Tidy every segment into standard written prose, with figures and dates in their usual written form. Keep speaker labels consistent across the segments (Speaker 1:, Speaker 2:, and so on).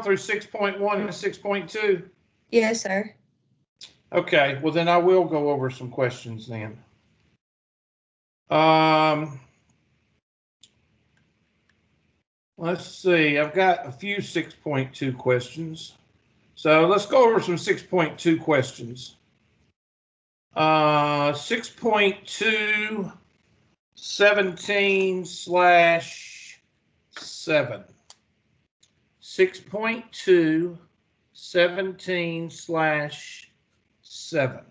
Speaker 1: through 6.1 and 6.2?
Speaker 2: Yes, sir.
Speaker 1: Okay, well then I will go over some questions then. Let's see, I've got a few 6.2 questions. So let's go over some 6.2 questions. 6.2 17/7. 6.2 17/7.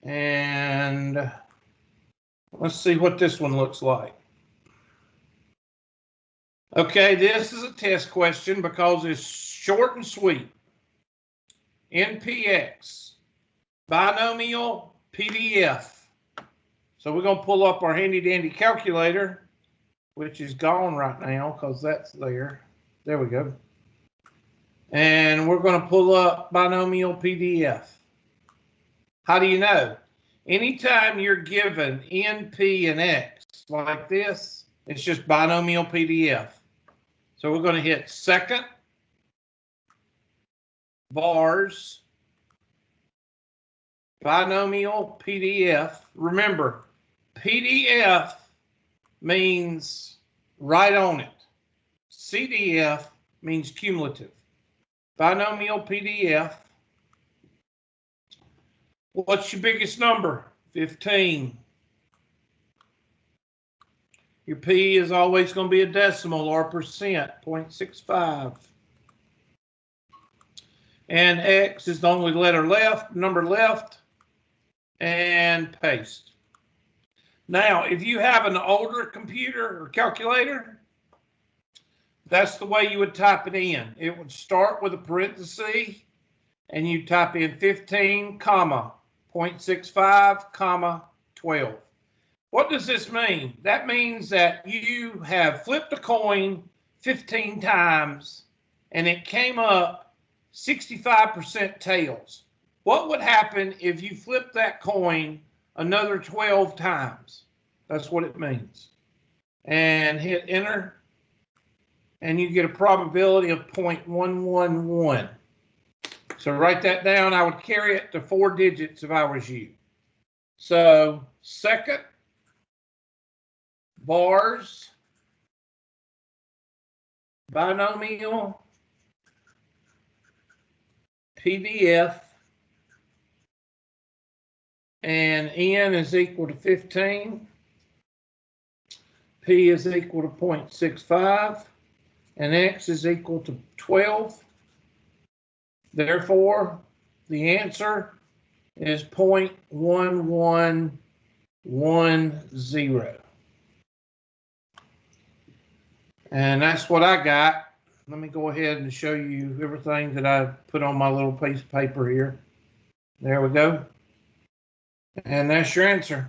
Speaker 1: And let's see what this one looks like. Okay, this is a test question because it's short and sweet. NPX, binomial PDF. So we're going to pull up our handy dandy calculator, which is gone right now because that's there. There we go. And we're going to pull up binomial PDF. How do you know? Anytime you're given NP and X like this, it's just binomial PDF. So we're going to hit second, bars, binomial PDF. Remember, PDF means right on it. CDF means cumulative. Binomial PDF. What's your biggest number? 15. Your P is always going to be a decimal or a percent, 0.65. And X is the only letter left, number left, and paste. Now, if you have an older computer or calculator, that's the way you would type it in. It would start with a parenthesis, and you type in 15, comma, 0.65, comma, 12. What does this mean? That means that you have flipped a coin 15 times and it came up 65% tails. What would happen if you flipped that coin another 12 times? That's what it means. And hit enter, and you get a probability of 0.111. So write that down. I would carry it to 4 digits if I was you. So second, bars, binomial, PDF, and N is equal to 15, P is equal to 0.65, and X is equal to 12. Therefore, the answer is 0.1110. And that's what I got. Let me go ahead and show you everything that I put on my little piece of paper here. There we go. And that's your answer.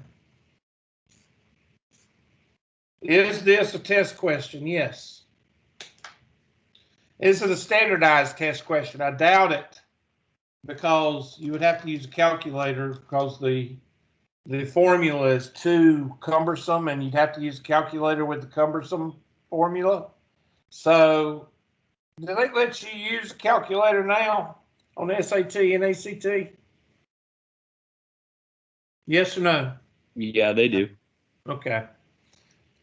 Speaker 1: Is this a test question? Yes. Is it a standardized test question? I doubt it, because you would have to use a calculator because the formula is too cumbersome, and you'd have to use a calculator with the cumbersome formula. So do they let you use a calculator now on SAT and ACT? Yes or no?
Speaker 3: Yeah, they do.
Speaker 1: Okay.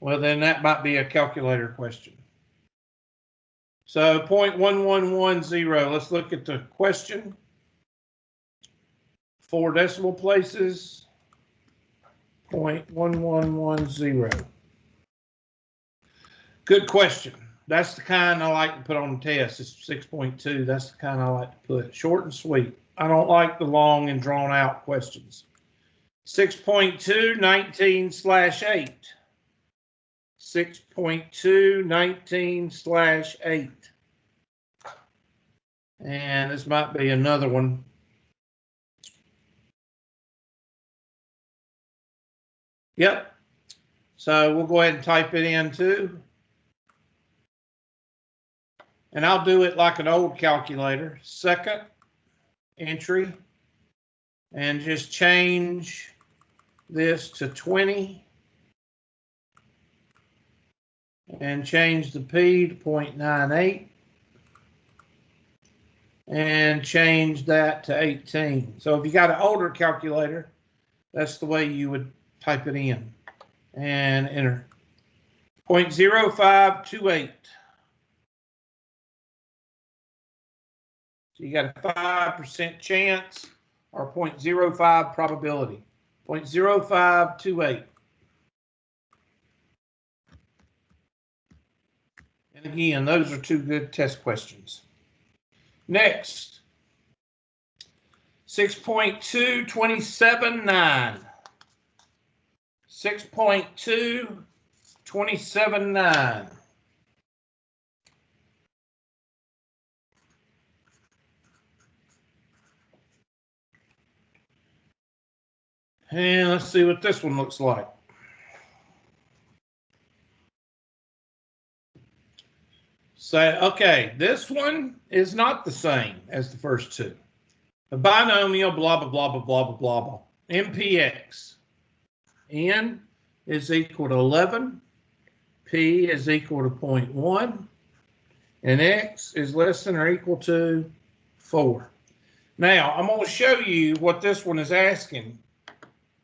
Speaker 1: Well, then that might be a calculator question. So 0.1110, let's look at the question. 4 decimal places, 0.1110. Good question. That's the kind I like to put on the test. It's 6.2. That's the kind I like to put. Short and sweet. I don't like the long and drawn out questions. 6.2, 19/8. 6.2, 19/8. And this might be another one. Yep. So we'll go ahead and type it in too. And I'll do it like an old calculator. Second entry. And just change this to 20. And change the P to 0.98. and change that to 18. So if you got an older calculator, that's the way you would type it in and enter. 0.0528. So you got a 5% chance or 0.05 probability. 0.0528. And again, those are two good test questions. Next, 6.2279. 6.2279. And let's see what this one looks like. So, okay, this one is not the same as the first two. The binomial, blah, blah, blah, blah, blah, blah, blah. MPX. N is equal to 11. P is equal to 0.1. And X is less than or equal to 4. Now, I'm going to show you what this one is asking.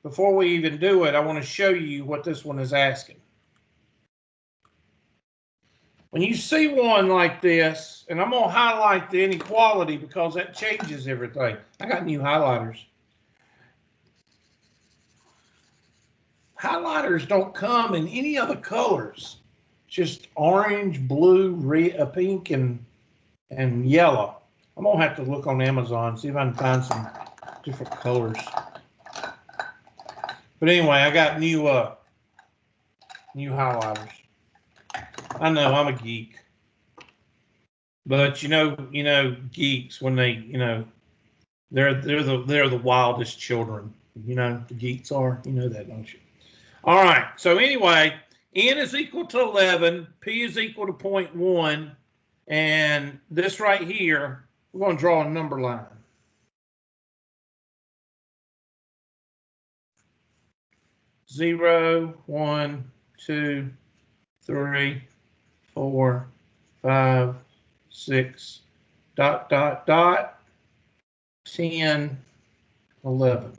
Speaker 1: Before we even do it, I want to show you what this one is asking. When you see one like this, and I'm going to highlight the inequality because that changes everything. I got new highlighters. Highlighters don't come in any other colors. Just orange, blue, red, pink, and yellow. I'm going to have to look on Amazon, see if I can find some different colors. But anyway, I got new highlighters. I know I'm a geek, but you know geeks when they they're the wildest children. The geeks are. You know that, don't you? All right. So anyway, N is equal to 11, P is equal to 0.1, and this right here, we're going to draw a number line. 0, 1, 2, 3, 4, 5, 6, ... 10, 11.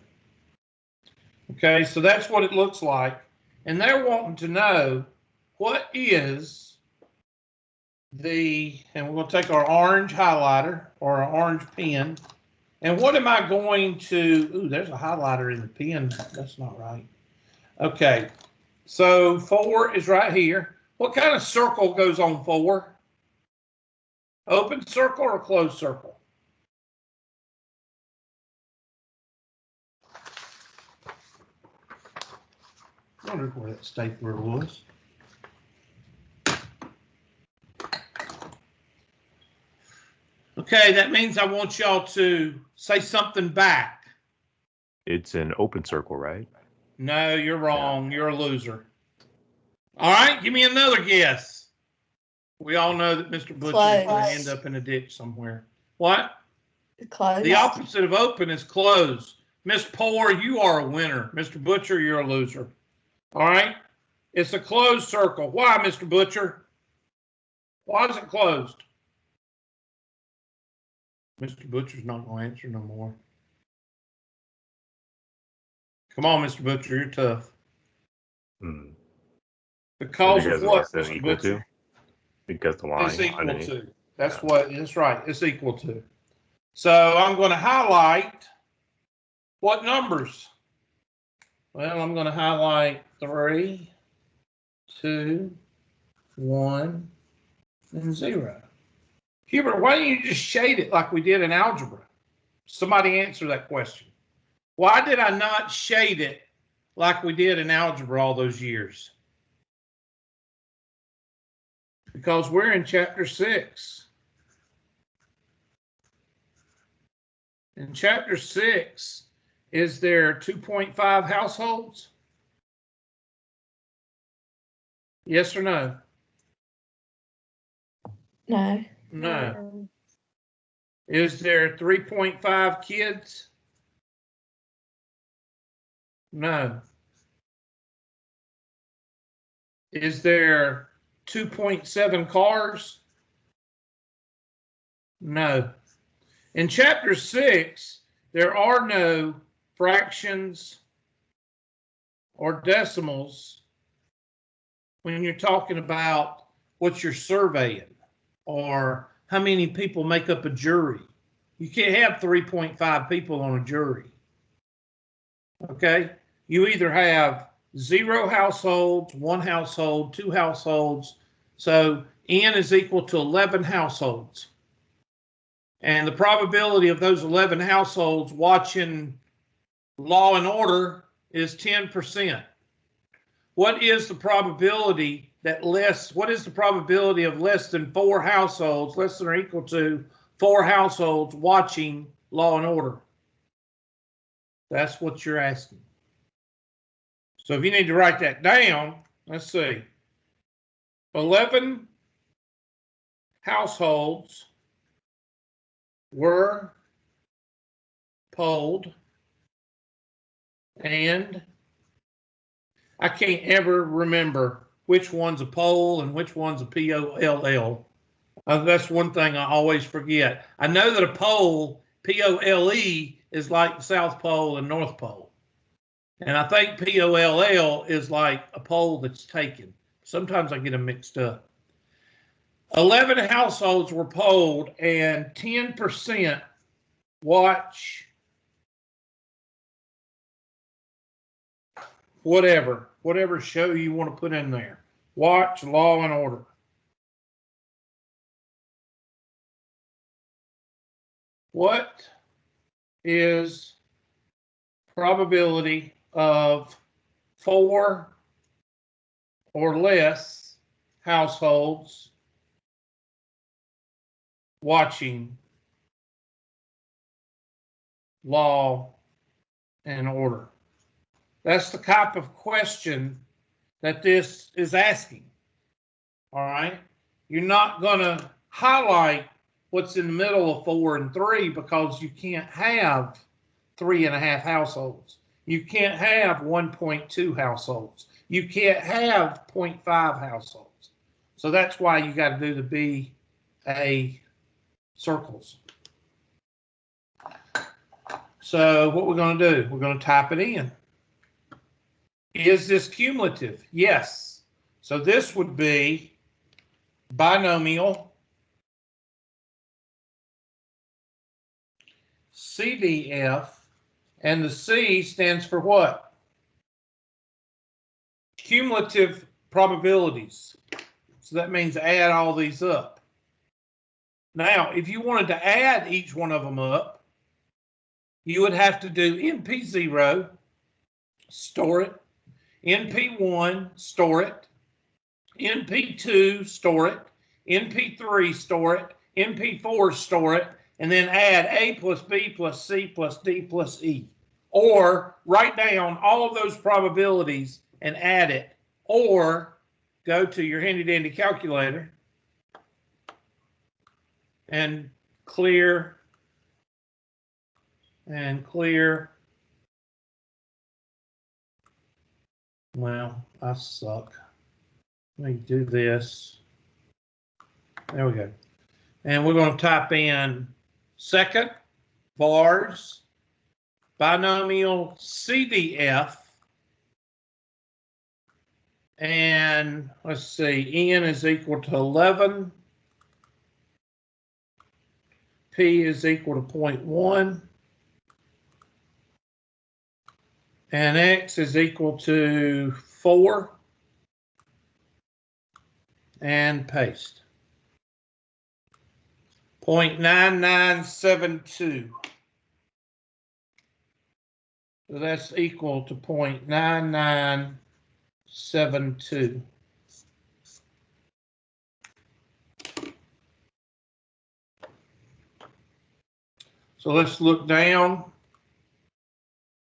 Speaker 1: Okay, so that's what it looks like. And they're wanting to know what is and we're going to take our orange highlighter or our orange pen. And what am I going to, ooh, there's a highlighter in the pen. That's not right. Okay, so 4 is right here. What kind of circle goes on 4? Open circle or closed circle? I wondered where that stapler was. Okay, that means I want y'all to say something back.
Speaker 2: It's an open circle, right?
Speaker 1: No, you're wrong. You're a loser. All right, give me another guess. We all know that Mr. Butcher is going to end up in a ditch somewhere. What?
Speaker 3: Closed.
Speaker 1: The opposite of open is closed. Miss Poor, you are a winner. Mr. Butcher, you're a loser. All right? It's a closed circle. Why, Mr. Butcher? Why is it closed? Mr. Butcher's not going to answer no more. Come on, Mr. Butcher, you're tough. Because of what, Mr. Butcher?
Speaker 2: Because the line.
Speaker 1: It's equal to. That's right. It's equal to. So I'm going to highlight what numbers? Well, I'm going to highlight 3, 2, 1, and 0. Hubert, why don't you just shade it like we did in algebra? Somebody answer that question. Why did I not shade it like we did in algebra all those years? Because we're in chapter 6. In chapter 6, is there 2.5 households? Yes or no?
Speaker 3: No.
Speaker 1: No. Is there 3.5 kids? No. Is there 2.7 cars? No. In chapter 6, there are no fractions or decimals when you're talking about what you're surveying or how many people make up a jury. You can't have 3.5 people on a jury. Okay? You either have 0 households, 1 household, 2 households. So N is equal to 11 households. And the probability of those 11 households watching Law and Order is 10%. What is the probability that what is the probability of less than 4 households, less than or equal to 4 households watching Law and Order? That's what you're asking. So if you need to write that down, let's see. 11 households were polled, and I can't ever remember which one's a poll and which one's a POLL. That's one thing I always forget. I know that a poll, P-O-L-E, is like the South Pole and North Pole. And I think POLL is like a poll that's taken. Sometimes I get them mixed up. 11 households were polled and 10% watch whatever show you want to put in there. Watch Law and Order. What is probability of 4 or less households watching Law and Order? That's the type of question that this is asking. All right. You're not going to highlight what's in the middle of 4 and 3 because you can't have 3.5 households. You can't have 1.2 households. You can't have 0.5 households. So that's why you got to do the BA circles. So what we're going to do, we're going to type it in. Is this cumulative? Yes. So this would be binomial CDF, and the C stands for what? Cumulative probabilities. So that means add all these up. Now, if you wanted to add each one of them up, you would have to do NP0, store it, NP1, store it, NP2, store it, NP3, store it, NP4, store it, and then add A plus B plus C plus D plus E. Or write down all of those probabilities and add it. Or go to your handy dandy calculator and clear and clear. Well, I suck. Let me do this. There we go. And we're going to type in second vars binomial CDF. And let's see, N is equal to 11. P is equal to 0.1. And X is equal to 4. And paste. 0.9972. So that's equal to 0.9972. So let's look down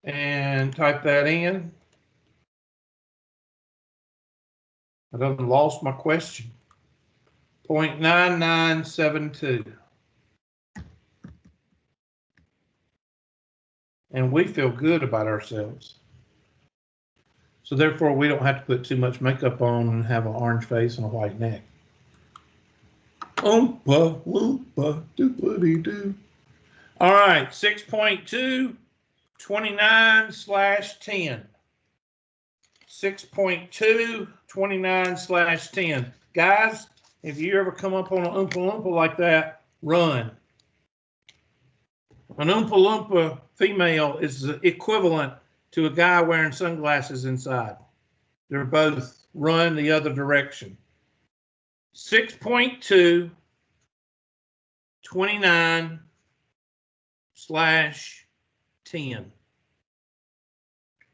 Speaker 1: and type that in. I done lost my question. 0.9972. And we feel good about ourselves. So therefore, we don't have to put too much makeup on and have an orange face and a white neck. Oompa loompa doopity doo. All right, 6.2, 29/10. 6.2, 29/10. Guys, if you ever come up on an Oompa Loompa like that, run. An Oompa Loompa female is equivalent to a guy wearing sunglasses inside. They're both run the other direction. 6.2, 29/10.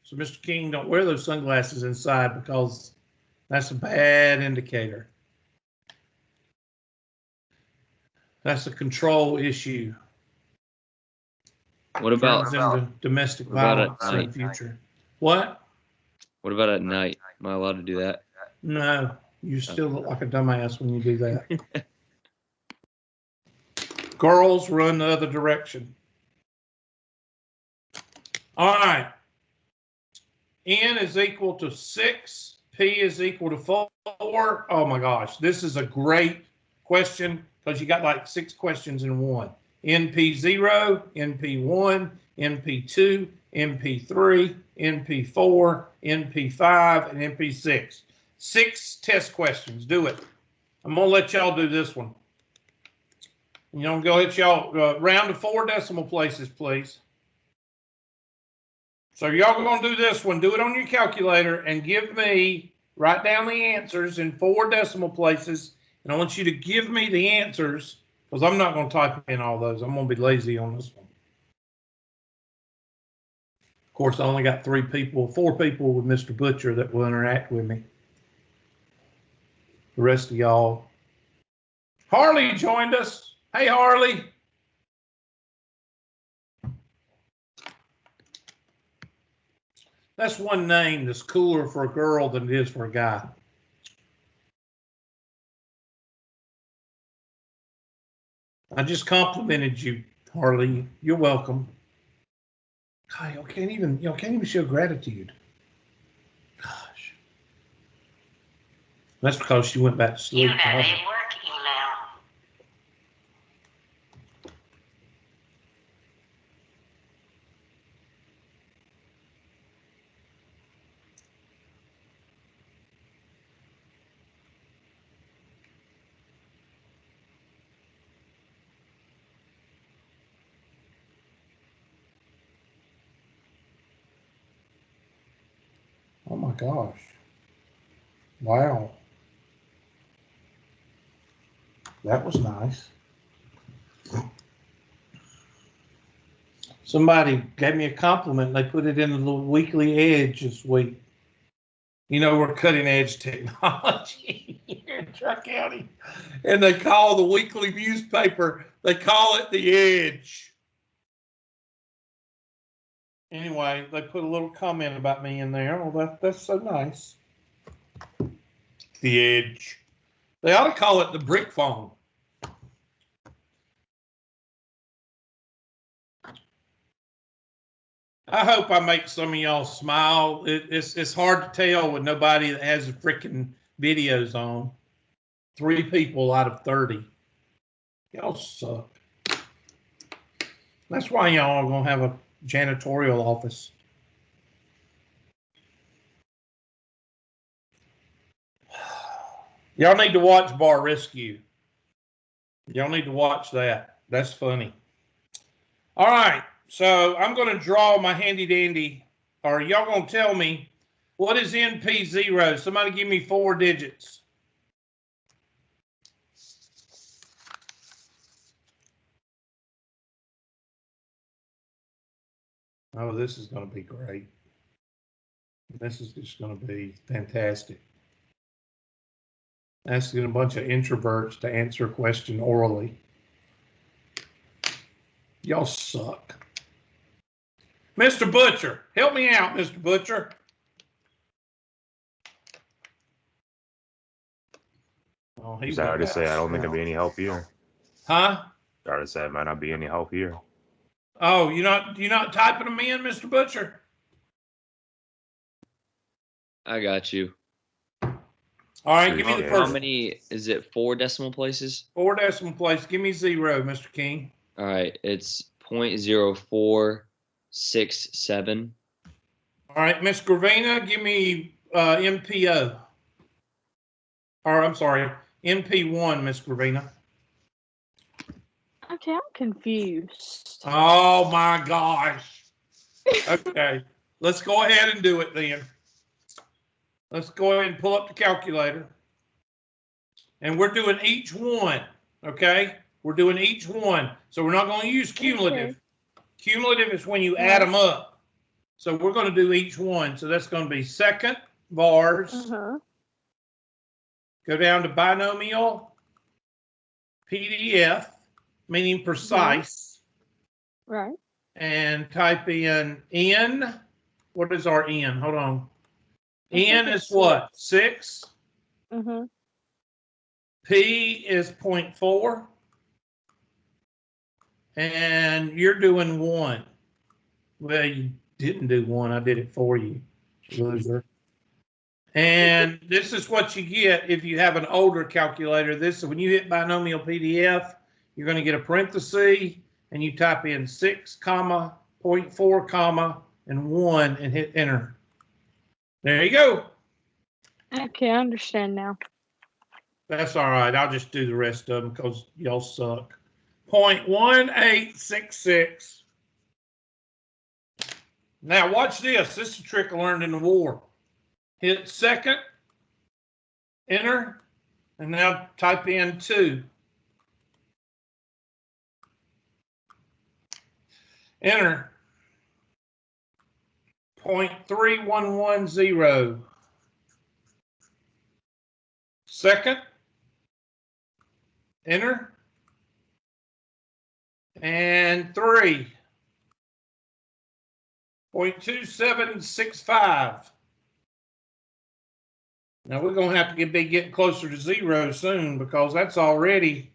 Speaker 1: So, Mr. King, don't wear those sunglasses inside because that's a bad indicator. That's a control issue.
Speaker 4: What about
Speaker 1: Turns into domestic
Speaker 4: what about at
Speaker 1: violence in the
Speaker 4: night?
Speaker 1: future? What?
Speaker 4: What about at night? Am I allowed to do that?
Speaker 1: No, you still look like a dumbass when you do that. Girls run the other direction. All right. N is equal to 6. P is equal to 4. Oh my gosh, this is a great question because you got like 6 questions in one. NP0, NP1, NP2, NP3, NP4, NP5, and NP6. 6 test questions. Do it. I'm going to let y'all do this one. You know, I'm going to let y'all round to 4 decimal places, please. So y'all going to do this one. Do it on your calculator and give me, write down the answers in 4 decimal places. And I want you to give me the answers because I'm not going to type in all those. I'm going to be lazy on this one. Of course, I only got 4 people with Mr. Butcher that will interact with me. The rest of y'all. Harley joined us. Hey, Harley. That's one name that's cooler for a girl than it is for a guy. I just complimented you, Harley. You're welcome. God, y'all can't even show gratitude. Gosh. That's because she went back to sleep.
Speaker 5: You have a work email.
Speaker 1: Oh my gosh. Wow. That was nice. Somebody gave me a compliment. They put it in the Weekly Edge this week. You know, we're cutting edge technology here in Tri County. And they call the weekly newspaper, they call it the Edge. Anyway, they put a little comment about me in there. Well, that's so nice. The Edge. They ought to call it the brick phone. I hope I make some of y'all smile. It's hard to tell with nobody that has the freaking videos on. 3 people out of 30. Y'all suck. That's why y'all are gonna have a janitorial office. Y'all need to watch Bar Rescue. Y'all need to watch that. That's funny. All right. So I'm going to draw my handy dandy, or y'all going to tell me what is NP0? Somebody give me 4 digits. Oh, this is going to be great. This is just going to be fantastic. Asking a bunch of introverts to answer a question orally. Y'all suck. Mr. Butcher, help me out, Mr. Butcher. Oh, he's
Speaker 2: Sorry to say, I don't think it'll be any help here.
Speaker 1: Huh?
Speaker 2: Sorry to say, it might not be any help here.
Speaker 1: Oh, you're not typing them in, Mr. Butcher?
Speaker 4: I got you.
Speaker 1: All right, give me the
Speaker 2: Okay.
Speaker 4: How
Speaker 1: first
Speaker 4: many is it? 4 decimal places?
Speaker 1: 4 decimal place. Give me 0, Mr. King.
Speaker 4: All right, it's .0467.
Speaker 1: All right, Miss Gravina, give me MPO. Or I'm sorry, MP1, Miss Gravina.
Speaker 6: Okay, I'm confused.
Speaker 1: Oh my gosh. Okay, let's go ahead and do it then. Let's go ahead and pull up the calculator. And we're doing each one, okay? We're doing each one. So we're not going to use cumulative.
Speaker 6: Okay.
Speaker 1: Cumulative is when you add them up. So we're going to do each one. So that's going to be second, vars.
Speaker 6: Uh-huh.
Speaker 1: Go down to binomial, PDF, meaning precise.
Speaker 6: Right.
Speaker 1: And type in N. What is our N? Hold on. N is what? 6.
Speaker 6: Mm-hmm.
Speaker 1: P is 0.4. And you're doing 1. Well, you didn't do 1. I did it for you, loser. And this is what you get if you have an older calculator. This, when you hit binomial PDF, you're going to get a parenthesis, and you type in 6, comma, 0.4, comma, and 1, and hit enter. There you go.
Speaker 6: Okay, I understand now.
Speaker 1: That's all right. I'll just do the rest of them because y'all suck. 0.1866. Now watch this. This is a trick I learned in the war. Hit second, enter, and now type in 2. Enter. 0.3110. Second, enter, and 3. 0.2765. Now we're going to have to be getting closer to 0 soon because that's already,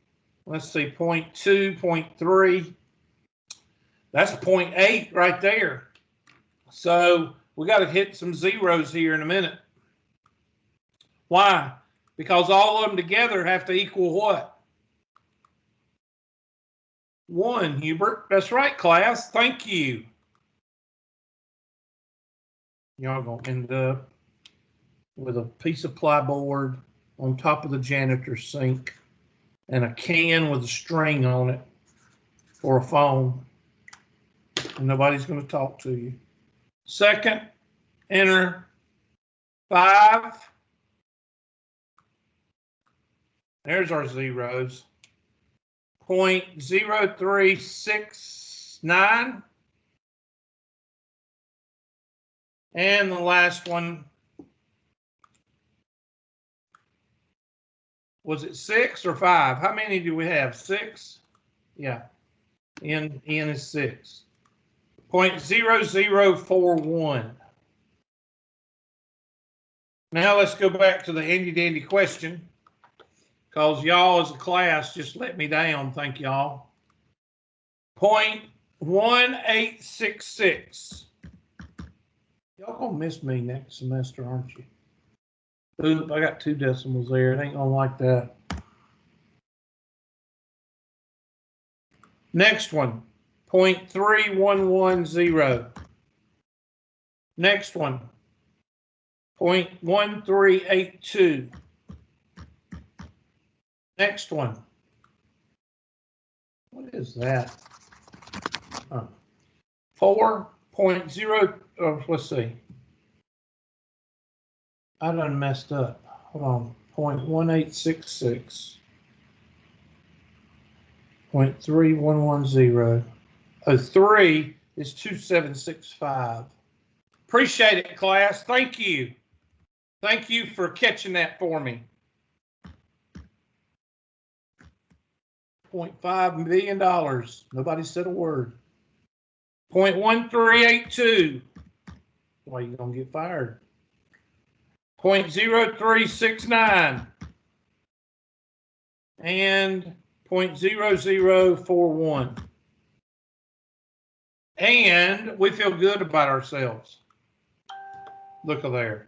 Speaker 1: let's see, 0.2, 0.3. That's 0.8 right there. So we got to hit some zeros here in a minute. Why? Because all of them together have to equal what? 1, Hubert. That's right, class. Thank you. Y'all going to end up with a piece of plyboard on top of the janitor's sink and a can with a string on it for a phone. And nobody's going to talk to you. Second, enter 5. There's our zeros. 0.0369. And the last one, was it 6 or 5? How many do we have? 6? Yeah. N is 6. 0.0041. Now let's go back to the handy dandy question, because y'all as a class just let me down. Thank y'all. 0.1866. Y'all gonna miss me next semester, aren't you? Oop, I got 2 decimals there. It ain't gonna like that. Next one, 0.3110. Next one, 0.1382. Next one. What is that? 4.0. Let's see. I done messed up. Hold on. 0.1866. 0.3110. Oh, 3 is 2765. Appreciate it, class. Thank you. Thank you for catching that for me. $0.5 million. Nobody said a word. 0.1382. Why you gonna get fired? 0.0369. And 0.0041. And we feel good about ourselves. Look at there.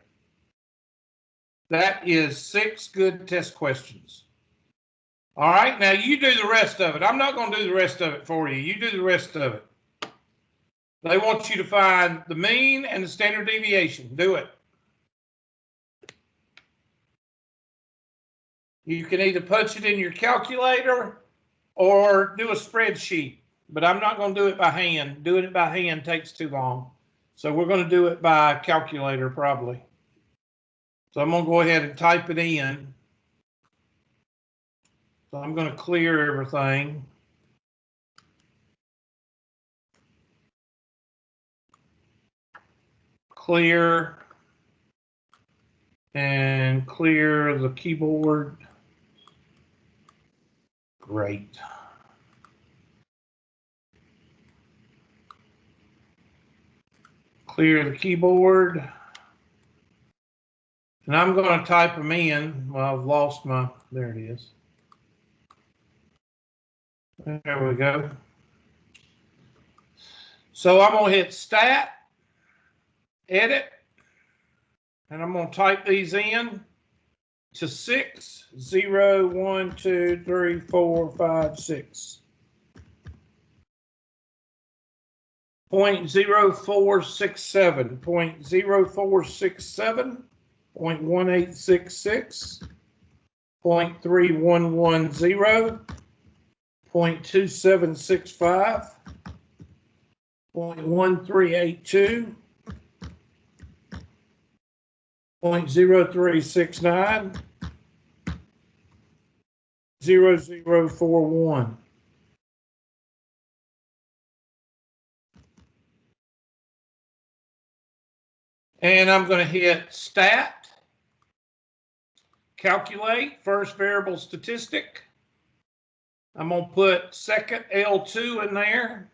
Speaker 1: That is 6 good test questions. All right, now you do the rest of it. I'm not going to do the rest of it for you. You do the rest of it. They want you to find the mean and the standard deviation. Do it. You can either punch it in your calculator or do a spreadsheet, but I'm not going to do it by hand. Doing it by hand takes too long. So we're going to do it by calculator probably. So I'm going to go ahead and type it in. So I'm going to clear everything. Clear and clear the keyboard. Great. Clear the keyboard. And I'm going to type them in. Well, I've lost my, there it is. There we go. So I'm going to hit Stat, Edit, and I'm going to type these in to 6, 0, 1, 2, 3, 4, 5, 6. 0.0467, 0.0467, 0.1866, 0.3110, 0.2765, 0.1382, 0.0369, 0041. And I'm going to hit Stat, Calculate, first variable statistic. I'm going to put second L2 in there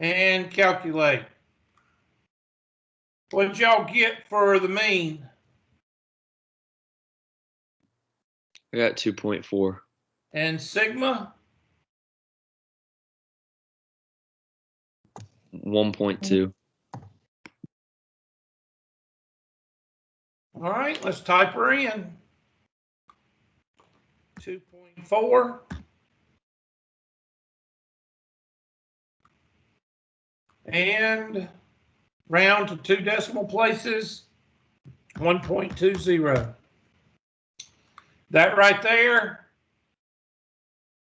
Speaker 1: and calculate. What did y'all get for the mean?
Speaker 4: I got 2.4.
Speaker 1: And sigma?
Speaker 4: 1.2.
Speaker 1: All right, let's type her in. 2.4. And round to 2 decimal places, 1.20. That right there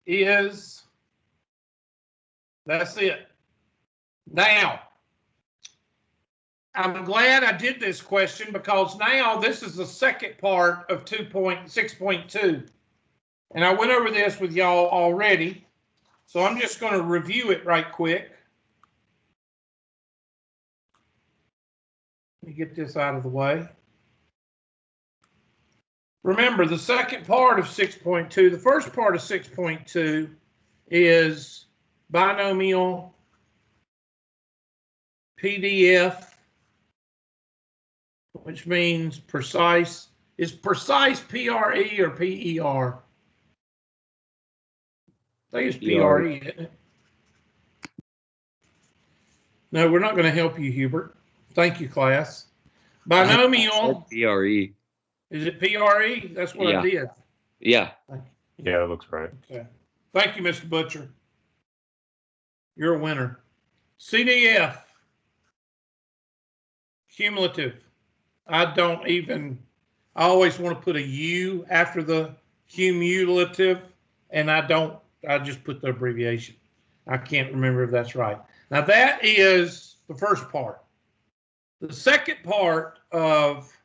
Speaker 1: is, that's it. Now, I'm glad I did this question because now this is the second part of 6.2. And I went over this with y'all already. So I'm just going to review it right quick. Let me get this out of the way. Remember, the second part of 6.2, the first part of 6.2 is binomial PDF, which means precise. Is precise PRE or PER? I think it's PRE, isn't it? No, we're not going to help you, Hubert. Thank you, class. Binomial.
Speaker 4: PRE.
Speaker 1: Is it PRE? That's what I did.
Speaker 4: Yeah.
Speaker 2: Yeah, that looks right.
Speaker 1: Okay. Thank you, Mr. Butcher. You're a winner. CDF. Cumulative. I always want to put a U after the cumulative, and I just put the abbreviation. I can't remember if that's right. Now that is the first part. The second part of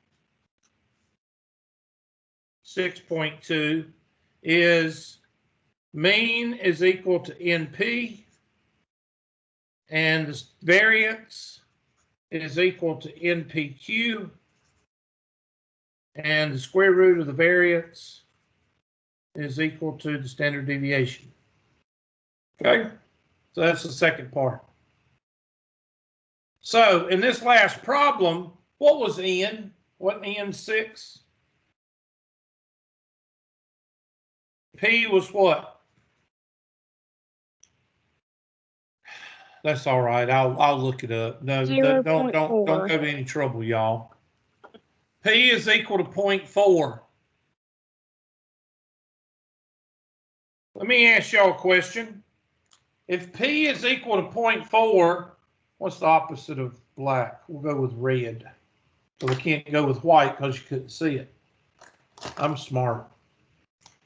Speaker 1: 6.2 is mean is equal to NP, and the variance is equal to NPQ, and the square root of the variance is equal to the standard deviation. Okay, so that's the second part. So in this last problem, what was N? Wasn't N 6? P was what? That's all right. I'll look it up. No, don't go to any trouble, y'all. P is equal to 0.4. Let me ask y'all a question. If P is equal to 0.4, what's the opposite of black? We'll go with red. So we can't go with white because you couldn't see it. I'm smart.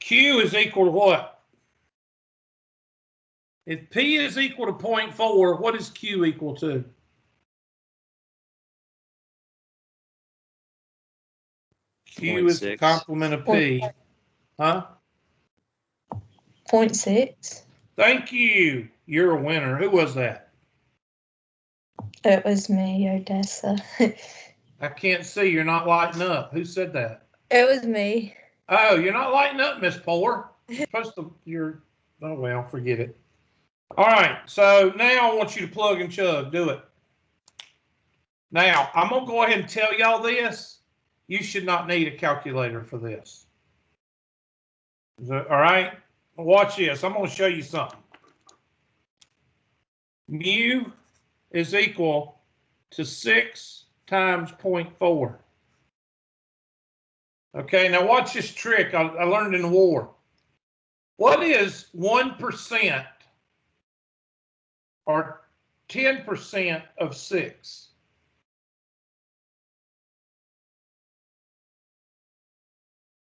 Speaker 1: Q is equal to what? If P is equal to 0.4, what is Q equal to? Q is the
Speaker 4: 0.6.
Speaker 1: complement of P. Huh?
Speaker 3: 0.6.
Speaker 1: Thank you. You're a winner. Who was that?
Speaker 3: It was me, Odessa.
Speaker 1: I can't see. You're not lighting up. Who said that?
Speaker 3: It was me.
Speaker 1: Oh, you're not lighting up, Miss Poor. You're supposed to, oh, well, forget it. All right. So now I want you to plug and chug. Do it. Now, I'm going to go ahead and tell y'all this. You should not need a calculator for this. All right? Watch this. I'm going to show you something. Mu is equal to 6 times 0.4. Okay, now watch this trick I learned in the war. What is 1% or 10% of 6?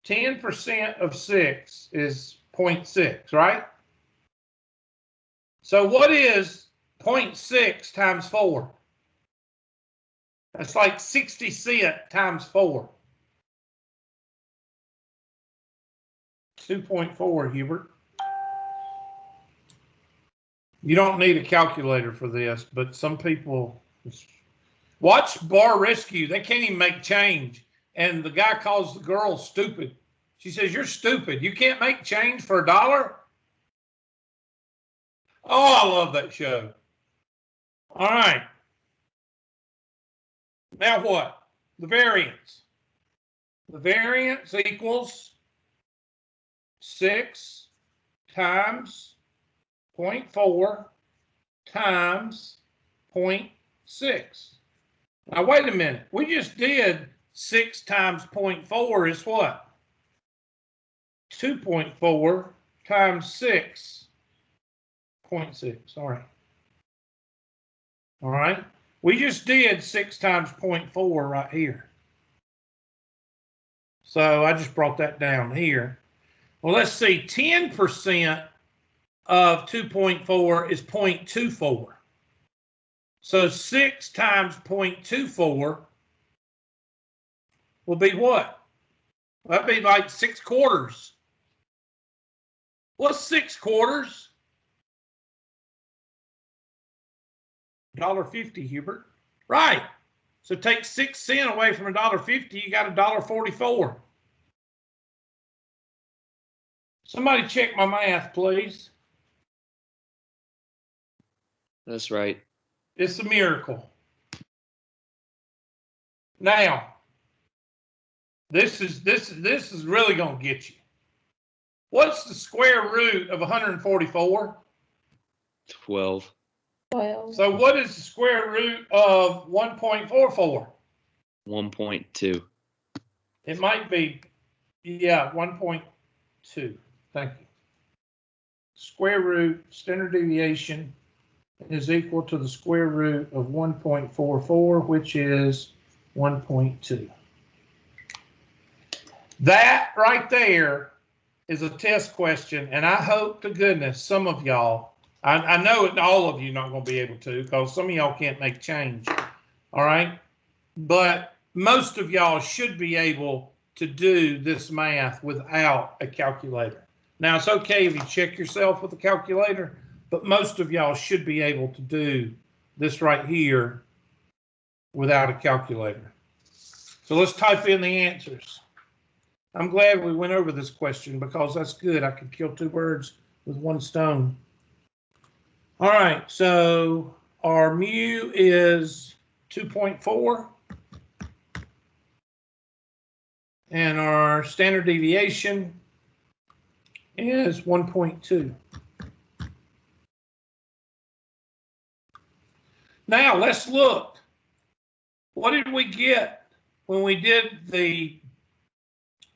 Speaker 1: Ten percent of 6 is 0.6, right? So what is 0.6 times 4? That's like 60 cents times 4. 2.4, Hubert. You don't need a calculator for this, but some people watch Bar Rescue. They can't even make change. And the guy calls the girl stupid. She says, "You're stupid. You can't make change for $1." Oh, I love that show. All right. Now what? The variance. The variance equals 6 times 0.4 times 0.6. Now, wait a minute. We just did 6 times 0.4 is what? 2.4 times 6.6. All right. All right. We just did 6 times 0.4 right here. So I just brought that down here. Well, let's see. 10% of 2.4 is 0.24. So 6 times 0.24 will be what? That'd be like 6 quarters. What's 6 quarters? $1.50, Hubert. Right. So take 6 cents away from $1.50, you got $1.44. Somebody check my math, please.
Speaker 4: That's right.
Speaker 1: It's a miracle. Now, this is really going to get you. What's the square root of 144?
Speaker 4: 12.
Speaker 3: 12.
Speaker 1: So what is the square root of 1.44?
Speaker 4: 1.2.
Speaker 1: It might be, yeah, 1.2. Thank you. Square root, standard deviation, is equal to the square root of 1.44, which is 1.2. That right there is a test question, and I hope to goodness some of y'all, I know all of you not going to be able to because some of y'all can't make change, all right? But most of y'all should be able to do this math without a calculator. Now, it's okay if you check yourself with a calculator, but most of y'all should be able to do this right here without a calculator. So let's type in the answers. I'm glad we went over this question because that's good. I could kill 2 birds with 1 stone. All right, so our mu is 2.4. And our standard deviation is 1.2. Now let's look. What did we get when we did the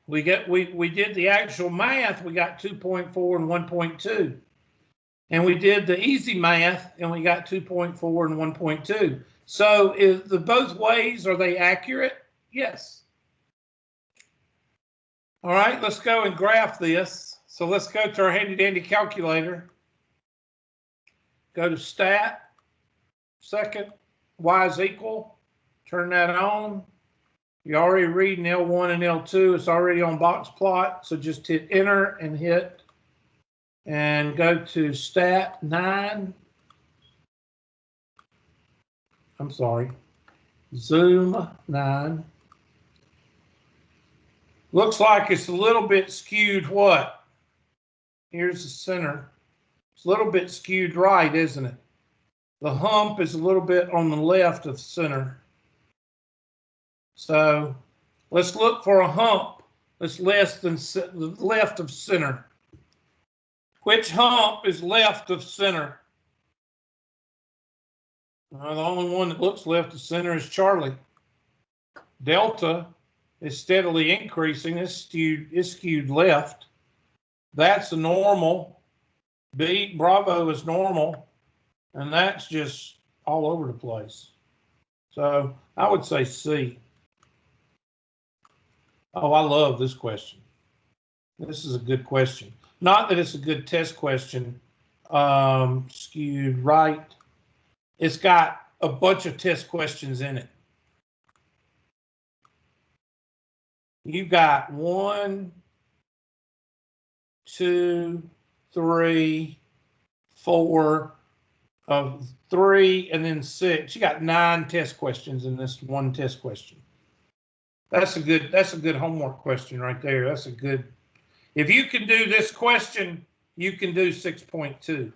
Speaker 1: We did the actual math, we got 2.4 and 1.2. And we did the easy math and we got 2.4 and 1.2. So is the both ways, are they accurate? Yes. All right, let's go and graph this. So let's go to our handy dandy calculator. Go to stat, second, y is equal, turn that on. You're already reading L1 and L2. It's already on box plot. So just hit enter and hit and go to stat 9. I'm sorry, zoom 9. Looks like it's a little bit skewed what? Here's the center. It's a little bit skewed right, isn't it? The hump is a little bit on the left of the center. So let's look for a hump that's less than left of center. Which hump is left of center? The only one that looks left of center is Charlie. Delta is steadily increasing. It's skewed left. That's a normal. Bravo is normal. And that's just all over the place. So I would say C. Oh, I love this question. This is a good question. Not that it's a good test question. Skewed right. It's got a bunch of test questions in it. You've got 1, 2, 3, 4, 3, and then 6. You got 9 test questions in this one test question. That's a good homework question right there. That's a good. If you can do this question, you can do 6.2 as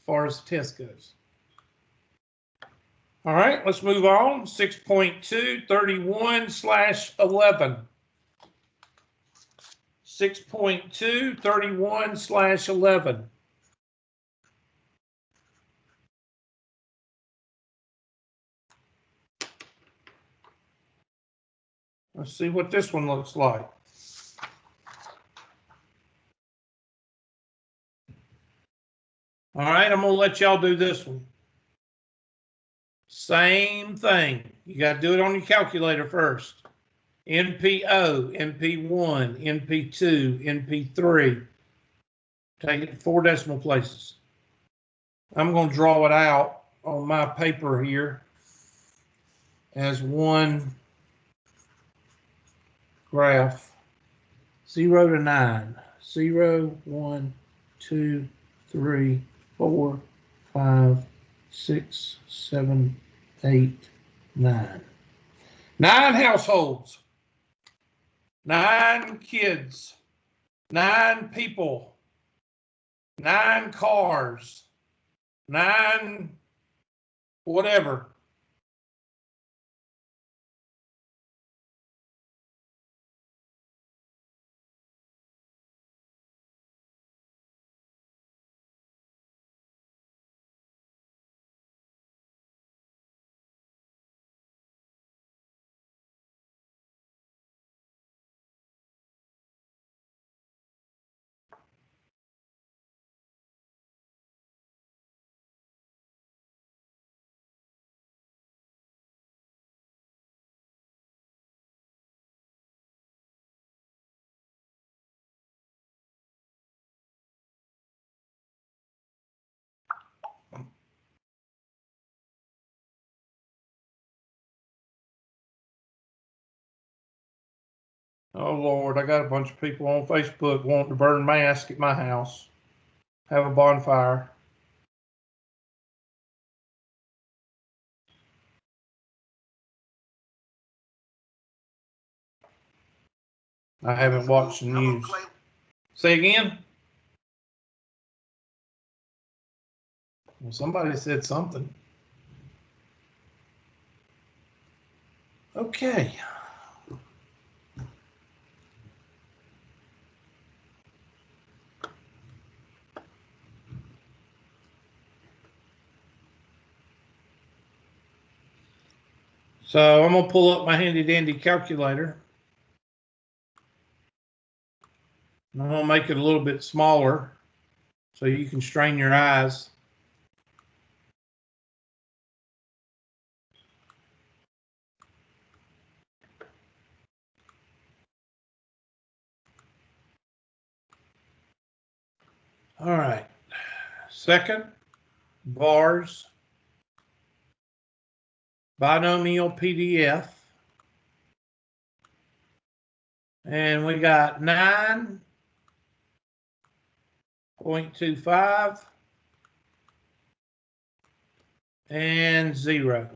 Speaker 1: far as the test goes. All right, let's move on. 6.2, 31/11. 6.2, 31/11. Let's see what this one looks like. All right, I'm going to let y'all do this one. Same thing. You got to do it on your calculator first. NPO, NP1, NP2, NP3. Take it to 4 decimal places. I'm going to draw it out on my paper here as one graph. 0 to 9. 0, 1, 2, 3, 4, 5, 6, 7, 8, 9. 9 households, 9 kids, 9 people, 9 cars, 9 whatever. Oh Lord, I got a bunch of people on Facebook wanting to burn masks at my house. Have a bonfire. I haven't watched the news. Say again? Well, somebody said something. Okay. So I'm going to pull up my handy dandy calculator. I'm going to make it a little bit smaller so you can strain your eyes. All right. Second, bars, binomial PDF. And we got 9.25 and 0.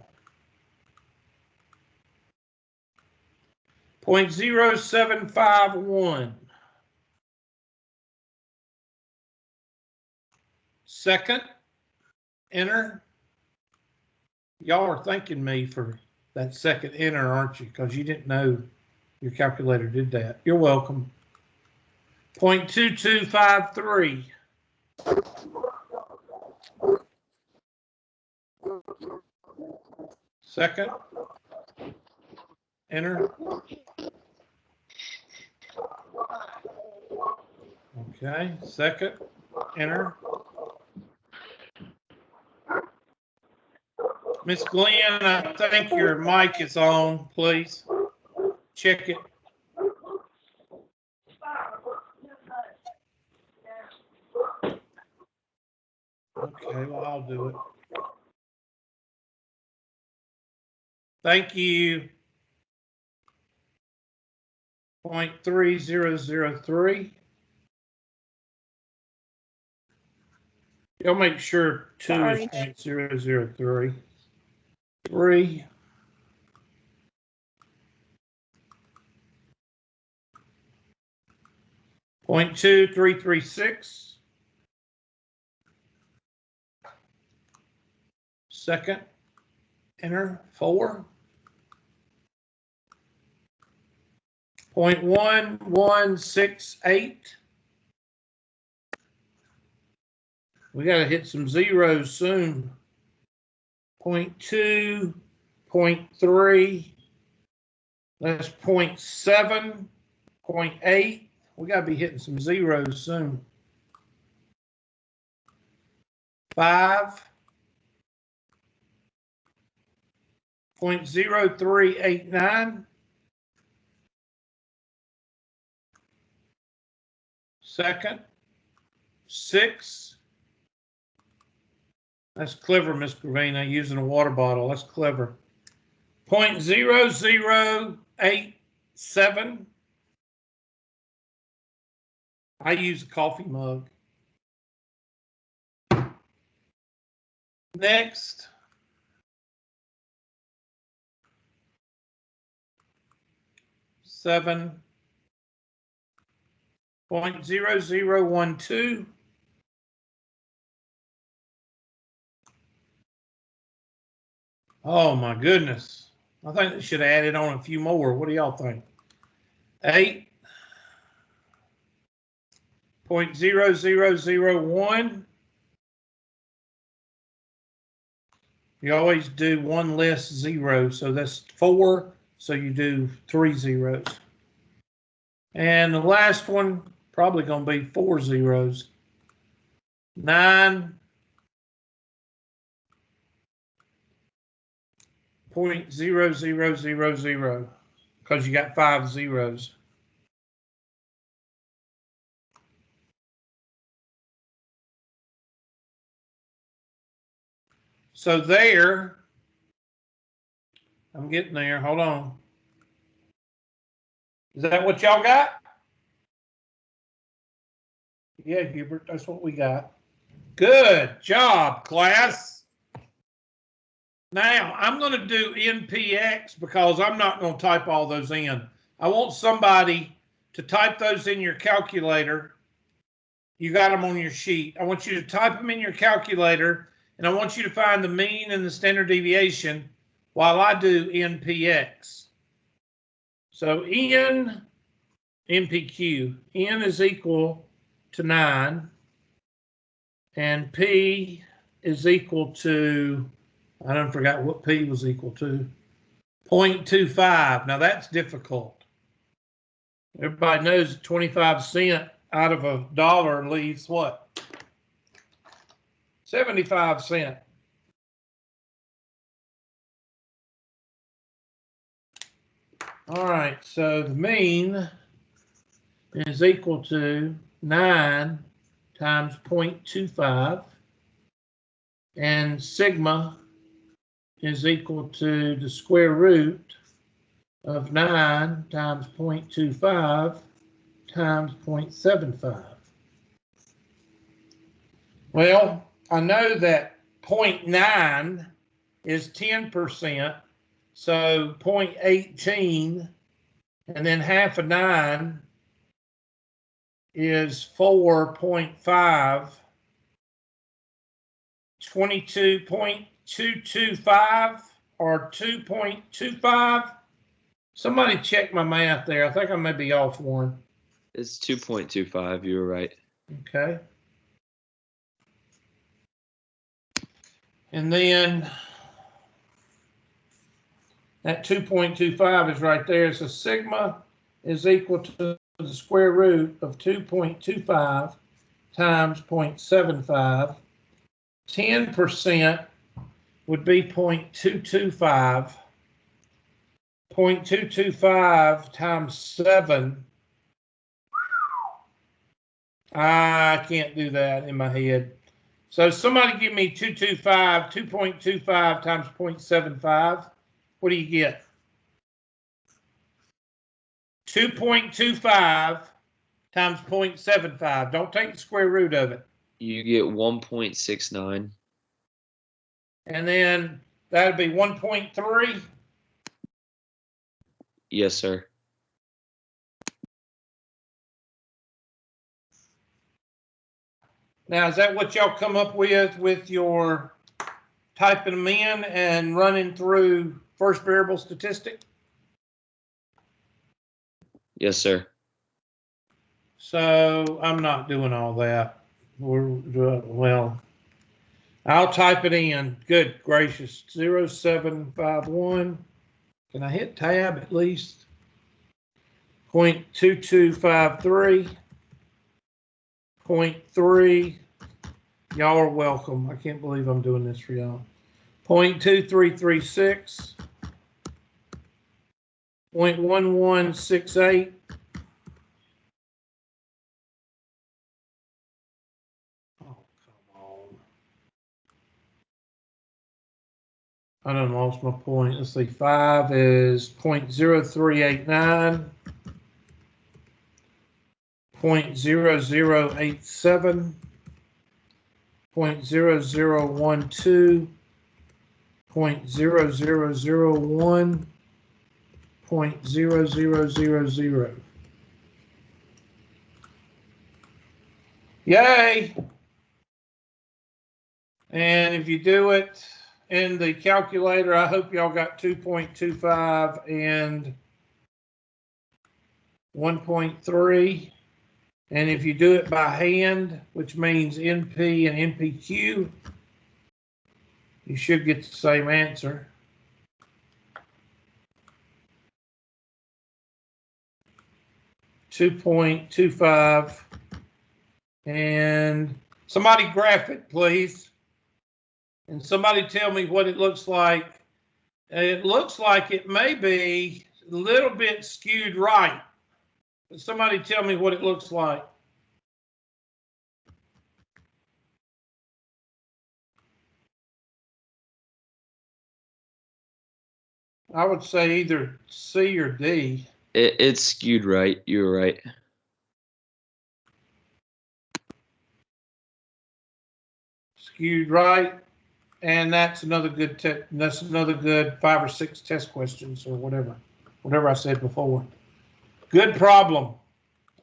Speaker 1: 0.0751. Second, enter. Y'all are thanking me for that second enter, aren't you? Because you didn't know your calculator did that. You're welcome. 0.2253. Second, enter. Okay, second, enter. Miss Glenn, I think your mic is on, please. Check it. Okay, well, I'll do it. Thank you. 0.3003. You'll make sure 2
Speaker 6: Sorry.
Speaker 1: is 0.003. 3. .2336. Second, enter. 4. 0.1168. We got to hit some zeros soon. 0.2, 0.3. That's 0.7, 0.8. We got to be hitting some zeros soon. 5. 0.0389. Second, 6. That's clever, Miss Gravina, using a water bottle. That's clever. 0.0087. I use a coffee mug. Next. Seven. 0.0012. Oh my goodness. I think they should have added on a few more. What do y'all think? 8. 0.0001. You always do one less zero, so that's 4. So you do 3 zeros. And the last one, probably going to be 4 zeros. 9.0000, because you got 5 zeros. So there, I'm getting there. Hold on. Is that what y'all got? Yeah, Hubert, that's what we got. Good job, class. Now, I'm going to do NPX because I'm not going to type all those in. I want somebody to type those in your calculator. You got them on your sheet. I want you to type them in your calculator, and I want you to find the mean and the standard deviation while I do NPX. So NPQ, N is equal to 9, and P is equal to, I don't forgot what P was equal to, 0.25. Now that's difficult. Everybody knows 25 cent out of $1 leaves what? 75 cents. All right, so the mean is equal to 9 times 0.25, and sigma is equal to the square root of 9 times 0.25 times 0.75. Well, I know that 0.9 is 10%, so 0.18, and then half of 9 is 4.5, 22.225 or 2.25. Somebody check my math there. I think I may be off one.
Speaker 4: It's 2.25. You were right.
Speaker 1: Okay. And then that 2.25 is right there. So sigma is equal to the square root of 2.25 times 0.75. 10% would be 0.225. 0.225 times 7. I can't do that in my head. So somebody give me 2.25 times 0.75. What do you get? 2.25 times 0.75. Don't take the square root of it.
Speaker 4: You get 1.69.
Speaker 1: And then that'd be 1.3.
Speaker 4: Yes, sir.
Speaker 1: Now, is that what y'all come up with your typing them in and running through first variable statistic?
Speaker 4: Yes, sir.
Speaker 1: So I'm not doing all that. Well, I'll type it in. Good gracious. 0751. Can I hit tab at least? 0.2253. 0.3. Y'all are welcome. I can't believe I'm doing this for y'all. 0.2336. 0.1168. Oh, come on. I done lost my point. Let's see. 5 is 0.0389. 0.0087. 0.0012. 0.0001. 0.0000. Yay! And if you do it in the calculator, I hope y'all got 2.25 and 1.3. And if you do it by hand, which means NP and NPQ, you should get the same answer. .25, and somebody graph it, please. And somebody tell me what it looks like. It looks like it may be a little bit skewed right. But somebody tell me what it looks like. I would say either C or D.
Speaker 4: It's skewed right. You were right.
Speaker 1: Skewed right. And that's another good that's another good 5 or 6 test questions or whatever I said before. Good problem.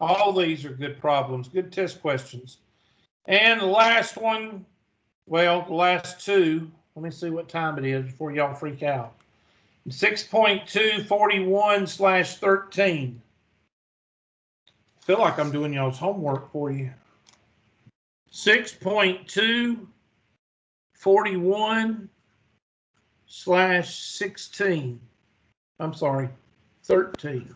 Speaker 1: All these are good problems, good test questions. And the last one, well, the last two, let me see what time it is before y'all freak out. 6.241/13. I feel like I'm doing y'all's homework for you. 6.241/16. I'm sorry, 13.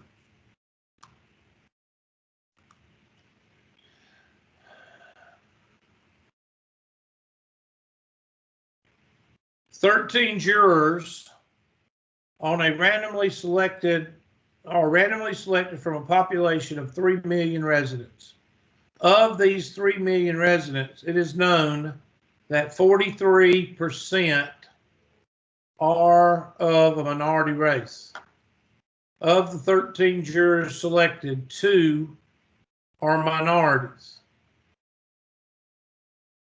Speaker 1: 13 jurors on a randomly selected from a population of 3 million residents. Of these 3 million residents, it is known that 43% are of a minority race. Of the 13 jurors selected, 2 are minorities.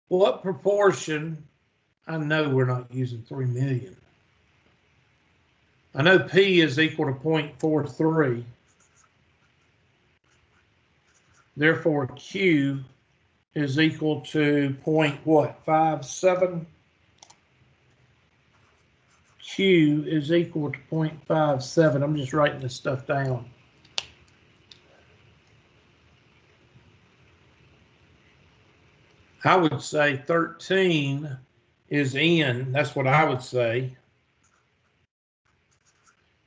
Speaker 1: What proportion? I know we're not using 3 million. I know P is equal to 0.43. Therefore, Q is equal to 0.57. Q is equal to 0.57. I'm just writing this stuff down. I would say 13 is N. That's what I would say.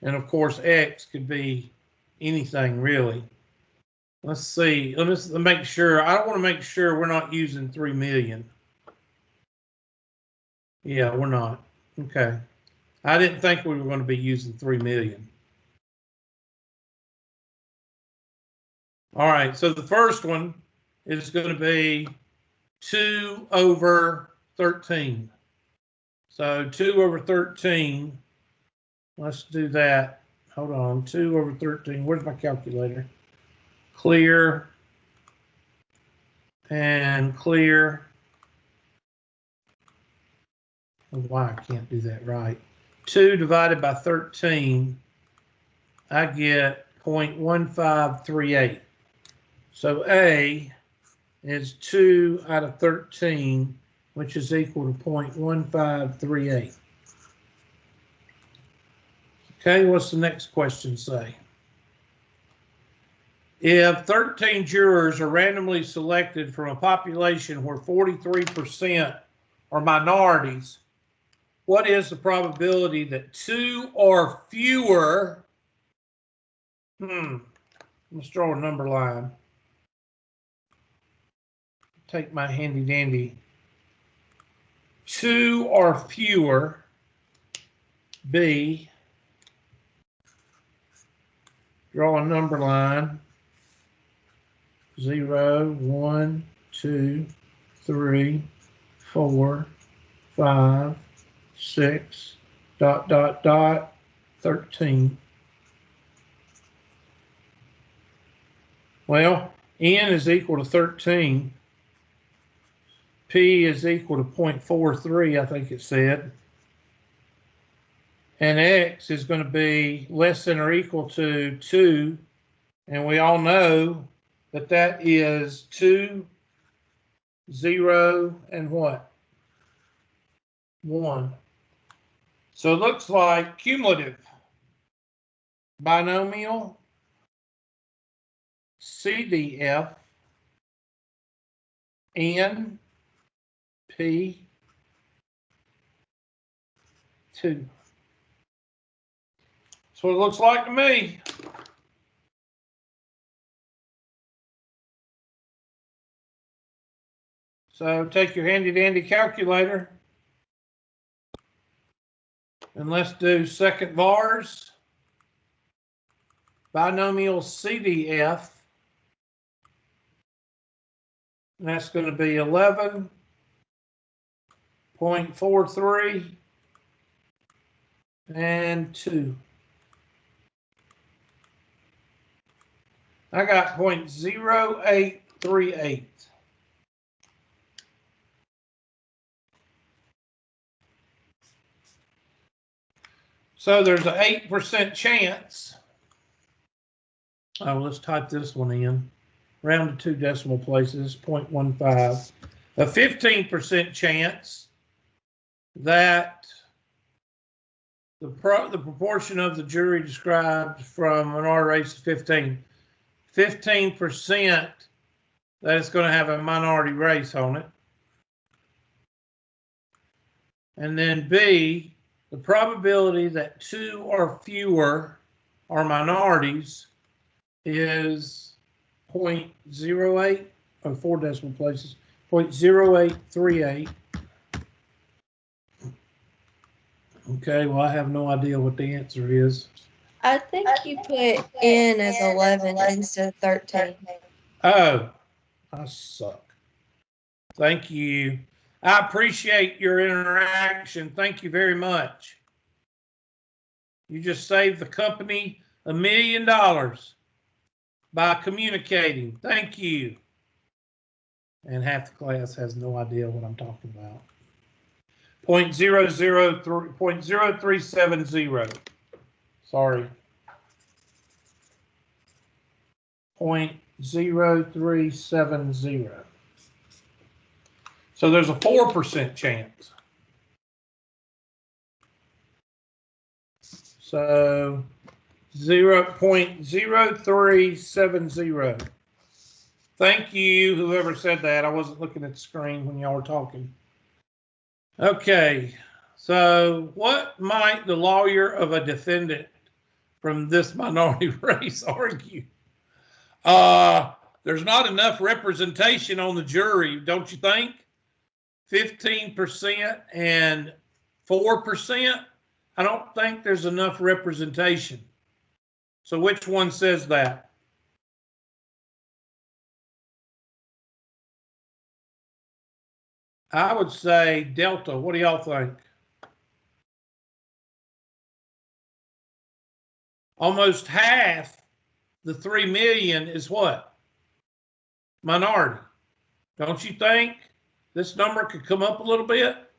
Speaker 1: And of course, X could be anything really. Let's see. Let's make sure. I want to make sure we're not using 3 million. Yeah, we're not. Okay. I didn't think we were going to be using 3 million. All right. So the first one is going to be 2 over 13. So 2 over 13. Let's do that. Hold on. 2 over 13. Where's my calculator? Clear and clear. Why I can't do that right. 2 divided by 13, I get 0.1538. So A is 2 out of 13, which is equal to 0.1538. Okay, what's the next question say? If 13 jurors are randomly selected from a population where 43% are minorities, what is the probability that 2 or fewer, let's draw a number line. Take my handy dandy. 2 or fewer, B, draw a number line. 0, 1, 2, 3, 4, 5, 6, ... 13. Well, N is equal to 13. P is equal to 0.43, I think it said. And X is going to be less than or equal to 2. And we all know that that is 2, 0, and what? 1. So it looks like cumulative binomial CDF N P 2. That's what it looks like to me. So take your handy dandy calculator and let's do second vars. Binomial CDF. And that's going to be 11.43 and 2. I got 0.0838. So there's an 8% chance. Oh, let's type this one in. Round to 2 decimal places, 0.15. A 15% chance that the proportion of the jury described from minority race is 15. 15% that it's going to have a minority race on it. And then B, the probability that 2 or fewer are minorities is 0.08, or 4 decimal places, 0.0838. Okay, well, I have no idea what the answer is.
Speaker 3: I think you put N as 11 instead of 13.
Speaker 1: Oh, I suck. Thank you. I appreciate your interaction. Thank you very much. You just saved the company $1 million by communicating. Thank you. And half the class has no idea what I'm talking about. 0.0370. Sorry. 0.0370. So there's a 4% chance. So 0.0370. Thank you, whoever said that. I wasn't looking at the screen when y'all were talking. Okay, so what might the lawyer of a defendant from this minority race argue? There's not enough representation on the jury, don't you think? 15% and 4%. I don't think there's enough representation. So which one says that? I would say Delta. What do y'all think? Almost half the 3 million is what? Minority. Don't you think this number could come up a little bit?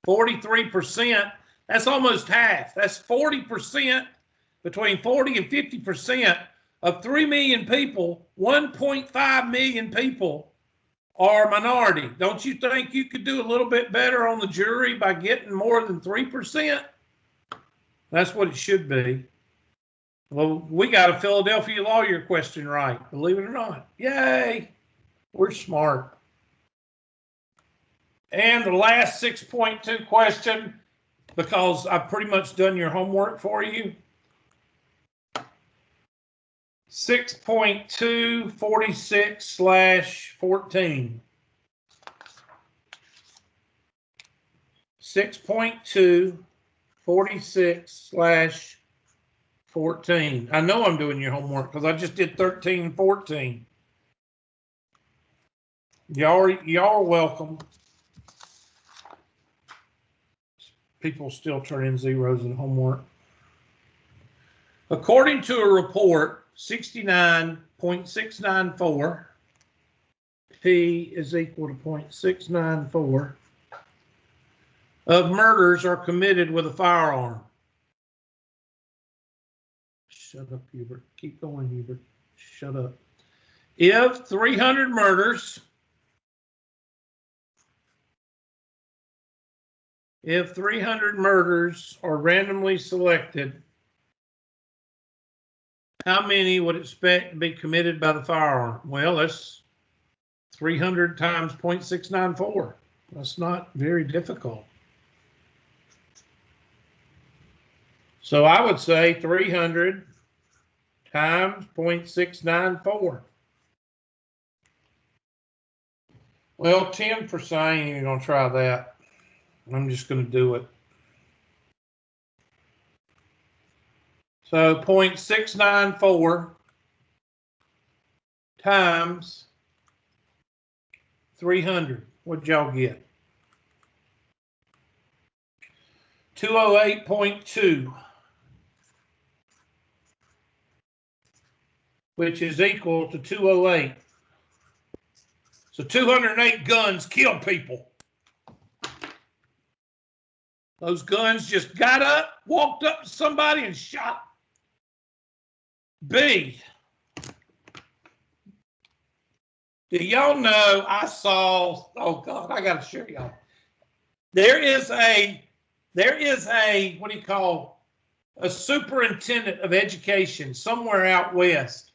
Speaker 1: 43%. That's almost half. That's 40%, between 40 and 50% of 3 million people. 1.5 million people are minority. Don't you think you could do a little bit better on the jury by getting more than 3%? That's what it should be. Well, we got a Philadelphia lawyer question right, believe it or not. Yay, we're smart. And the last 6.2 question, because I've pretty much done your homework for you. 6.2 46/14. 6.2 46/14. I know I'm doing your homework because I just did 13 and 14. Y'all are welcome. People still turn in zeros in homework. According to a report, 69.694 P is equal to 0.694 of murders are committed with a firearm. Shut up, Hubert. Keep going, Hubert. Shut up. If 300 murders are randomly selected, how many would expect to be committed by the firearm? Well, that's 300 times 0.694. That's not very difficult. So I would say 300 times 0.694. Well, 10%, I ain't even going to try that. I'm just going to do it. So 0.694 times 300. What'd y'all get? 208.2, which is equal to 208. So 208 guns kill people. Those guns just got up, walked up to somebody and shot. B. Do y'all know I saw, oh God, I got to show y'all. There is a, what do you call, a superintendent of education somewhere out west,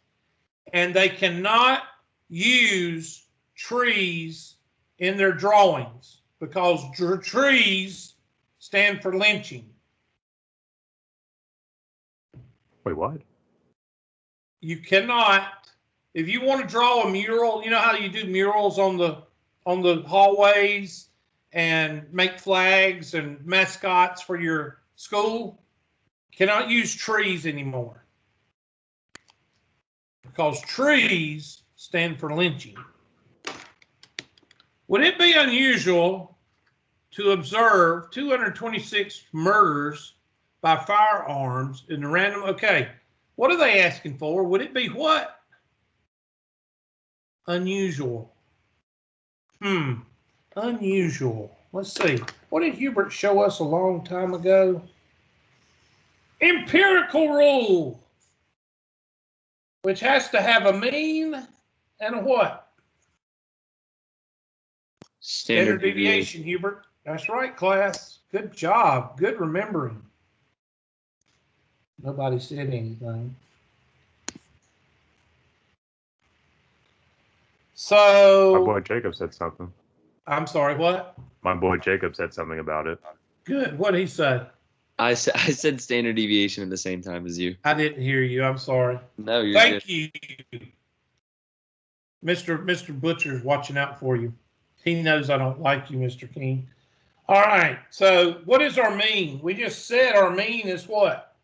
Speaker 1: and they cannot use trees in their drawings because trees stand for lynching.
Speaker 2: Wait, what?
Speaker 1: You cannot, if you want to draw a mural, you know how you do murals on the hallways and make flags and mascots for your school cannot use trees anymore because trees stand for lynching. Would it be unusual to observe 226 murders by firearms in the random? Okay, what are they asking for? Would it be what? Unusual. Unusual. Let's see. What did Hubert show us a long time ago? Empirical rule, which has to have a mean and a what? Standard deviation, Hubert. That's right, class. Good job. Good remembering. Nobody said anything.
Speaker 2: My
Speaker 1: So,
Speaker 2: boy Jacob said something.
Speaker 1: I'm sorry, what?
Speaker 2: My boy Jacob said something about it.
Speaker 1: Good. What did he say?
Speaker 4: I said standard deviation at the same time as you.
Speaker 1: I didn't hear you. I'm sorry.
Speaker 4: No, you're
Speaker 1: Thank
Speaker 4: good.
Speaker 1: you. Mr. Butcher's watching out for you. He knows I don't like you, Mr. King. All right. So what is our mean? We just said our mean is what?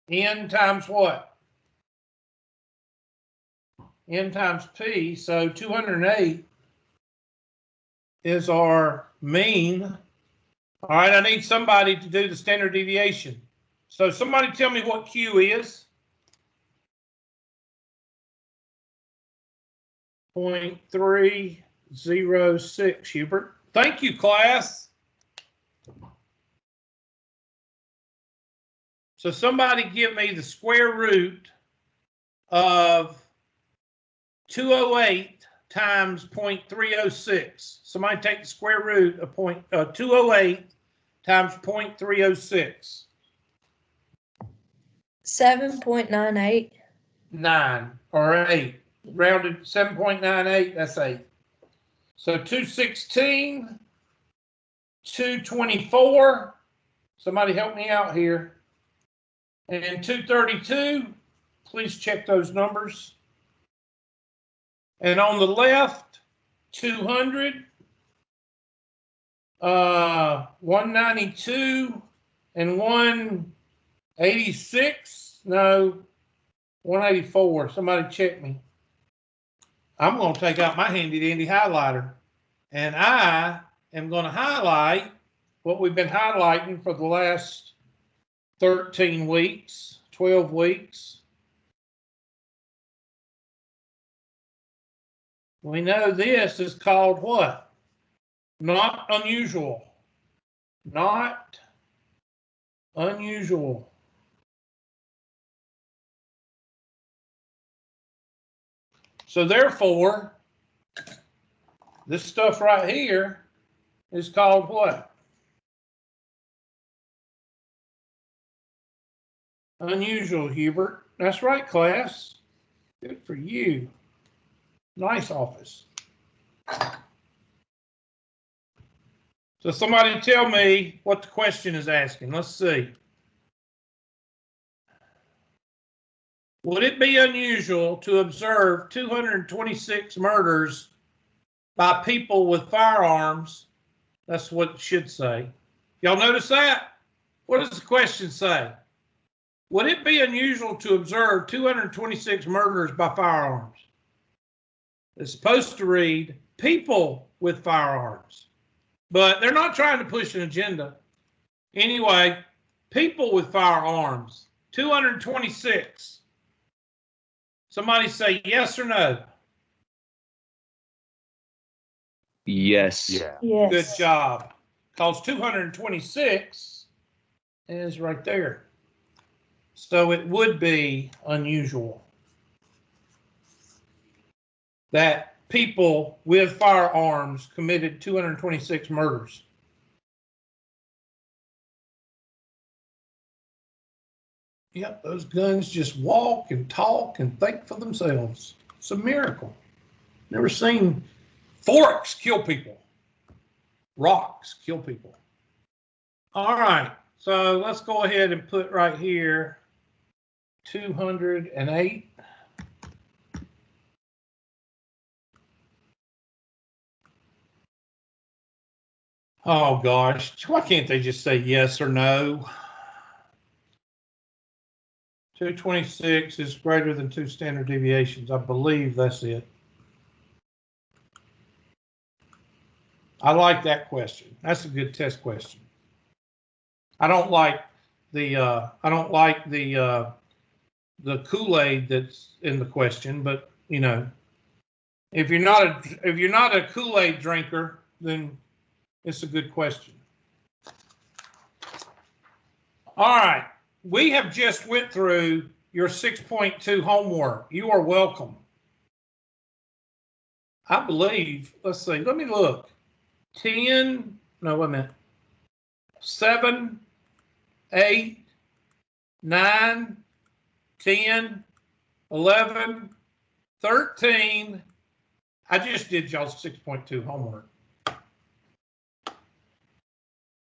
Speaker 1: N times what? N times P. So 208 is our mean. All right. I need somebody to do the standard deviation. So somebody tell me what Q is. 0.306, Hubert. Thank you, class. So somebody give me the square root of 208 times 0.306. Somebody take the square root of 208 times 0.306.
Speaker 3: 7.98.
Speaker 1: 9 or 8. Rounded 7.98, that's 8. So 216, 224. Somebody help me out here. And 232, please check those numbers. And on the left, 200, 192, and 186. No, 184. Somebody check me. I'm going to take out my handy dandy highlighter, and I am going to highlight what we've been highlighting for the last 13 weeks, 12 weeks. We know this is called what? Not unusual. Not unusual. So therefore, this stuff right here is called what? Unusual, Hubert. That's right, class. Good for you. Nice office. So somebody tell me what the question is asking. Let's see. Would it be unusual to observe 226 murders by people with firearms? That's what it should say. Y'all notice that? What does the question say? Would it be unusual to observe 226 murders by firearms? It's supposed to read people with firearms, but they're not trying to push an agenda. Anyway, people with firearms, 226. Somebody say yes or no.
Speaker 4: Yes.
Speaker 2: Yeah.
Speaker 3: Yes.
Speaker 1: Good job. Because 226 is right there. So it would be unusual that people with firearms committed 226 murders. Yep, those guns just walk and talk and think for themselves. It's a miracle. Never seen forks kill people. Rocks kill people. All right, so let's go ahead and put right here 208. Oh gosh, why can't they just say yes or no? 226 is greater than 2 standard deviations. I believe that's it. I like that question. That's a good test question. I don't like the Kool-Aid that's in the question, but you know, if you're not a Kool-Aid drinker, then it's a good question. All right, we have just went through your 6.2 homework. You are welcome. I believe, let's see, let me look. 10, no, wait a minute. 7, 8, 9, 10, 11, 13. I just did y'all's 6.2 homework.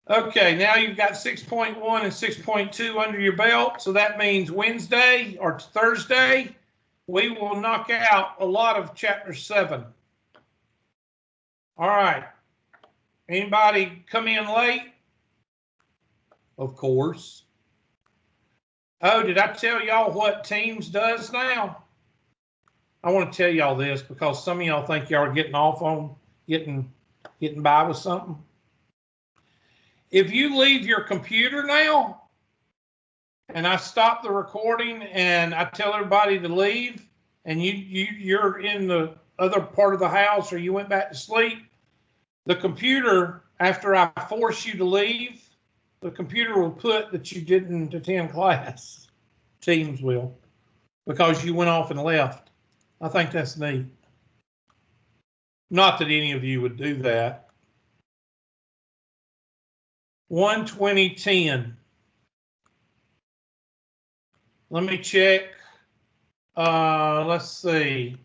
Speaker 1: Okay, now you've got 6.1 and 6.2 under your belt. So that means Wednesday or Thursday, we will knock out a lot of chapter 7. All right. Anybody come in late? Of course. Oh, did I tell y'all what Teams does now? I want to tell y'all this because some of y'all think y'all are getting off on getting by with something. If you leave your computer now and I stop the recording and I tell everybody to leave and you're in the other part of the house or you went back to sleep, the computer, after I force you to leave, the computer will put that you didn't attend class. Teams will, because you went off and left. I think that's neat. Not that any of you would do that. 12010. Let me check. Let's see.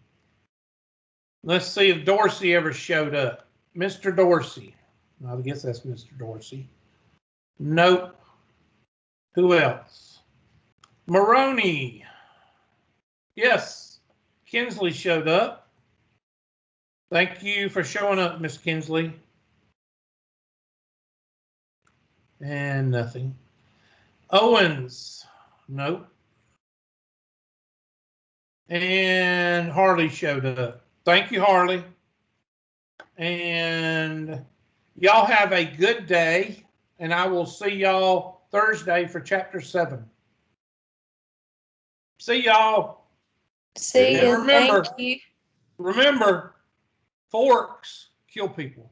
Speaker 1: Let's see if Dorsey ever showed up. Mr. Dorsey. I guess that's Mr. Dorsey. Nope. Who else? Maroney. Yes. Kinsley showed up. Thank you for showing up, Miss Kinsley. And nothing. Owens. Nope. And Harley showed up. Thank you, Harley. And y'all have a good day. And I will see y'all Thursday for chapter 7. See y'all.
Speaker 3: See
Speaker 1: And
Speaker 3: you.
Speaker 1: remember,
Speaker 3: Thank you.
Speaker 1: remember, forks kill people.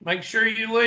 Speaker 1: Make sure you leave.